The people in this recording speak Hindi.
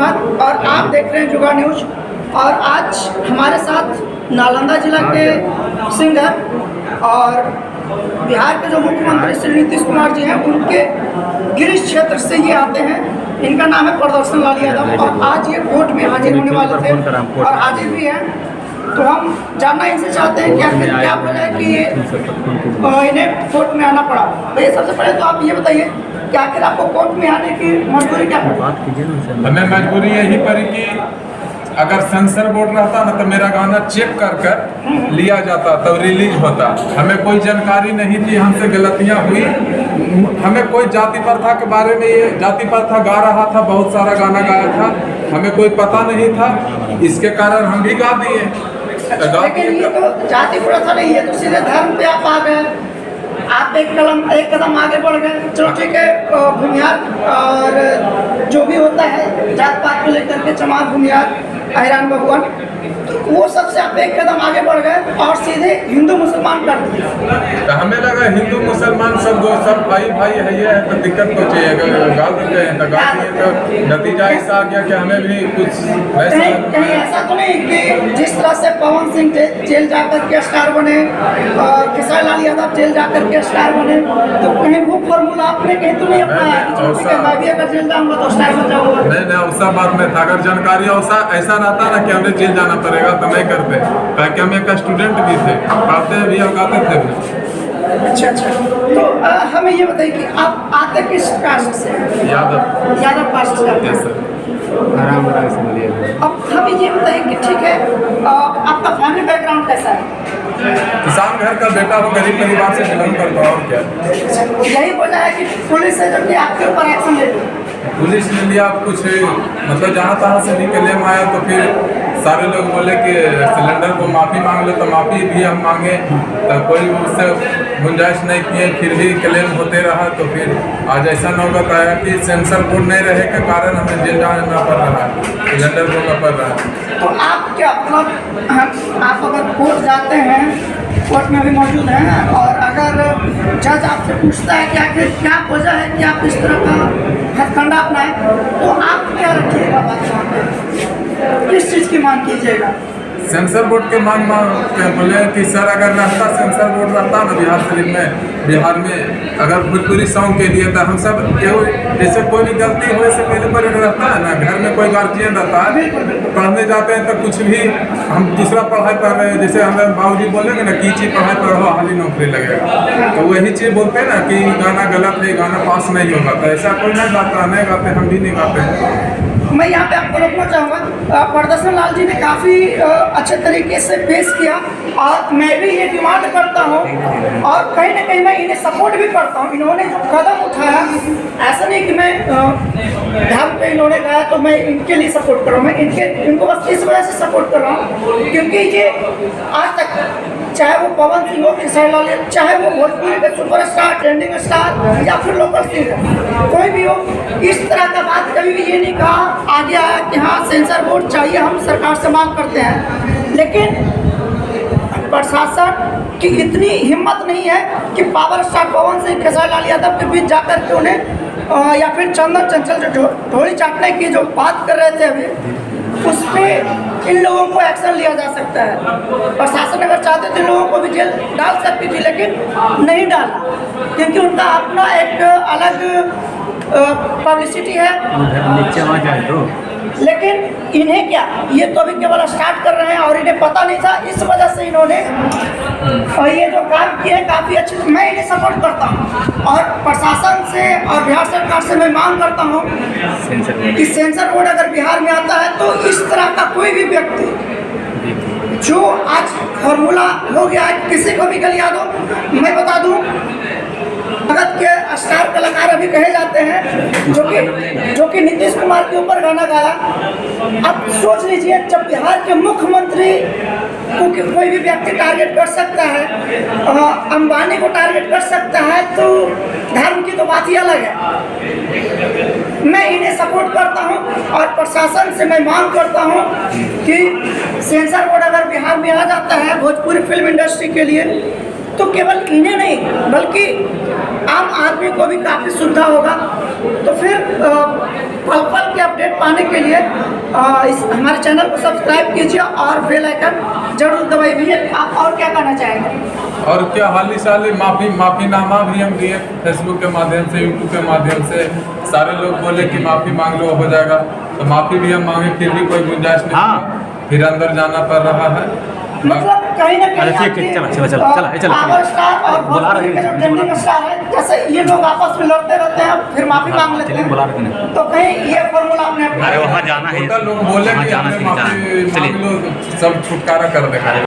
धन्यवाद। और आप देख रहे हैं जुगा न्यूज। और आज हमारे साथ नालंदा जिला के सिंगर और बिहार के जो मुख्यमंत्री श्री नीतीश कुमार जी हैं, उनके गिरिश क्षेत्र से ये आते हैं। इनका नाम है प्रदर्शन लाल यादव और आज ये कोर्ट में हाजिर होने वाले थे और हाजिर भी हैं। तो हम जानना इनसे चाहते हैं कि आखिर क्या वजह है कि ये इन्हें कोर्ट में आना पड़ा। तो ये सबसे पहले तो आप ये बताइए कि आखिर आपको कोर्ट में आने की मजबूरी क्या पड़ी? हमें मजबूरी यही पड़ी कि अगर सेंसर बोर्ड रहता ना तो मेरा गाना चेक कर कर लिया जाता तब रिलीज होता। हमें कोई जानकारी नहीं थी, हमसे गलतियां हुई। हमें कोई जाति प्रथा के बारे में, ये जाति प्रथा गा रहा था, बहुत सारा गाना गाया था, हमें कोई पता नहीं था, इसके कारण हम भी गा दिए। लेकिन ये तो जाति प्रथा नहीं है, तो सीधे धर्म पे आप आ गए। आप एक कदम आगे बढ़ गए। चलो ठीक है, भूमिहार और जो भी होता है जात पात को लेकर के, चमार भूमिहार हैरान भगवान, तो वो सबसे आप एक कदम आगे बढ़ गए और सीधे हिंदू मुसलमान कर दिए। तो हमें लगा हिंदू मुसलमान सब भाई भाई है, ये है तो दिक्कत को चाहिए, गाल देते हैं तो गाल दिए, तो नतीजा ऐसा आ गया कि हमें भी कुछ कहीं ऐसा तो नहीं कि जिस तरह से पवन सिंह जेल जाकर के स्टार बने और खेसारी लाल यादव जेल जाकर के स्टार बने, तो कहीं वो फॉर्मूला आपने कहीं तो नहीं अपनाया मैं भी अगर जेल जाऊंगा तो स्टार बन जाऊंगा? नहीं, वैसा बात नहीं था। अगर जानकारी ऐसा रहता ना कि हमें जेल जाना पड़ेगा तो नहीं करते, क्योंकि हम एक स्टूडेंट भी थे, पढ़ते भी और गाते थे भी। अच्छा, तो हमें ये बताइए कि आप आते किस कास्ट से? यादव कास्ट से आते हैं। अब हमें ये बताइए कि ठीक है, आपका फैमिली बैकग्राउंड कैसा है? किसान घर का बेटा हो, गरीब परिवार से बिलोंग करता हूँ। क्या यही बोला है कि पुलिस है जो कि आपके ऊपर एक्शन ले ली? पुलिस ने लिया कुछ, मतलब जहाँ तहाँ से भी क्लेम आया, तो फिर सारे लोग बोले कि सिलेंडर को माफ़ी मांग लो, तो माफ़ी भी हम मांगे तो कोई उससे गुंजाइश नहीं किए, फिर भी क्लेम होते रहा। तो फिर आज ऐसा नौबत आया कि सेंसर बोर्ड नहीं रहे के कारण हमें जेल जाना पड़ रहा है, सिलेंडर बोलना पड़ रहा है। तो आप क्या मतलब, आप अगर कोर्ट जाते हैं, कोर्ट में भी मौजूद हैं, और अगर जज आपसे पूछता है कि आखिर क्या वजह है कि आप इस तरह का हथकंडा अपनाएं, तो आप क्या रखिएगा बात वहाँ पे? किस चीज़ की मांग कीजिएगा? सेंसर बोर्ड के मांग के बोले कि सर अगर रहता सेंसर बोर्ड रहता ना बिहार में अगर भोजपुरी सॉन्ग के लिए, तो हम सब जैसे कोई भी गलती हो से पहले पर रहता है ना, घर में कोई गार्जियन रहता है, पढ़ने जाते हैं तो कुछ भी हम दूसरा पढ़ाई पढ़ रहे हैं, जैसे हमें बाबूजी बोलेंगे ना कि चीज़ पढ़ाई पढ़ो हाली नौकरी लगेगा, तो वही चीज़ बोलते हैं ना कि गाना गलत है, गाना पास नहीं होगा, तो ऐसा कोई नहीं गाता, नहीं गाते, हम भी नहीं गाते। मैं यहाँ पे आपको रोकना चाहूँगा। प्रदर्शन लाल जी ने काफ़ी अच्छे तरीके से पेश किया और मैं भी ये डिमांड करता हूँ और कहीं ना कहीं मैं इन्हें सपोर्ट भी करता हूँ। इन्होंने जो कदम उठाया, ऐसा नहीं कि मैं धर्म पे इन्होंने गया तो मैं इनके लिए सपोर्ट कर रहा हूँ, मैं इनको बस इस वजह से सपोर्ट कर रहा हूँ क्योंकि ये आज तक, चाहे वो पवन सिंह हो, खेसारी लाल, चाहे वो भोजपुरी के सुपरस्टार, ट्रेंडिंग स्टार या फिर लोकल सिंगर, कोई भी हो, इस तरह का बात कभी भी ये नहीं कहा आगे आया कि हाँ सेंसर बोर्ड चाहिए, हम सरकार से मांग करते हैं। लेकिन प्रशासन की इतनी हिम्मत नहीं है कि पावर स्टार पवन सिंह, खेसारी लाल यादव के बीच जाकर के उन्हें या फिर चंदन चंचल जो ढोली चाटने की जो बात कर रहे थे अभी, उस पर इन लोगों को एक्शन लिया जा सकता है। प्रशासन अगर चाहते थे लोगों को भी जेल डाल सकती थी, लेकिन नहीं डाला क्योंकि उनका अपना एक अलग पब्लिसिटी है। नीचे आ जाए तो लेकिन इन्हें क्या, ये तो अभी केवल स्टार्ट कर रहे हैं और इन्हें पता नहीं था, इस वजह से इन्होंने ये जो काम किए हैं काफ़ी अच्छे, मैं इन्हें सपोर्ट करता हूँ और प्रशासन से और बिहार सरकार से मैं मांग करता हूँ कि सेंसर बोर्ड अगर बिहार में आता है तो इस तरह का कोई भी व्यक्ति जो आज फॉर्मूला हो गया है, किसी को भी गलिया दो। मैं बता दूँ, भगत के स्टार कलाकार अभी कहे जाते हैं जो कि नीतीश कुमार के ऊपर गाना गाया। अब सोच लीजिए, जब बिहार के मुख्यमंत्री को कोई भी व्यक्ति टारगेट कर सकता है, अंबानी को टारगेट कर सकता है, तो धर्म की तो बात ही अलग है। मैं इन्हें सपोर्ट करता हूं और प्रशासन से मैं मांग करता हूं कि सेंसर बोर्ड अगर बिहार में आ जाता है भोजपुरी फिल्म इंडस्ट्री के लिए, तो केवल इन्हें नहीं बल्कि आम आदमी को भी काफ़ी सुविधा होगा। तो फिर पल पल के अपडेट पाने के लिए इस हमारे चैनल को सब्सक्राइब कीजिए और बेल आइकन जरूर दबाइए। भैया आप और क्या कहना चाहेंगे? और क्या हाली साली माफ़ीनामा भी हम दिए फेसबुक के माध्यम से, यूट्यूब के माध्यम से। सारे लोग बोले कि माफ़ी मांग लो हो जाएगा, तो माफ़ी भी हम मांगे, फिर भी कोई गुंजाइश नहीं। हाँ। फिर अंदर जाना पड़ रहा है। मतलब कहीं ना कहीं अरे ठीक है, चला पावर स्टार और बुला रहे भोजपुरी के जो हैं। ट्रेंडिंग स्टार है, जैसे ये लोग आपस में लड़ते रहते हैं फिर माफी मांग लेते चलिए, बुला रहे हैं, हैं। तो कहीं ये फॉर्मूला आपने अरे वहाँ जाना है, टोटल लोग बोले वहाँ कि जाना हमने सीखना है। माफी चलिए। मांग लो, सब छुटकारा कर देगा।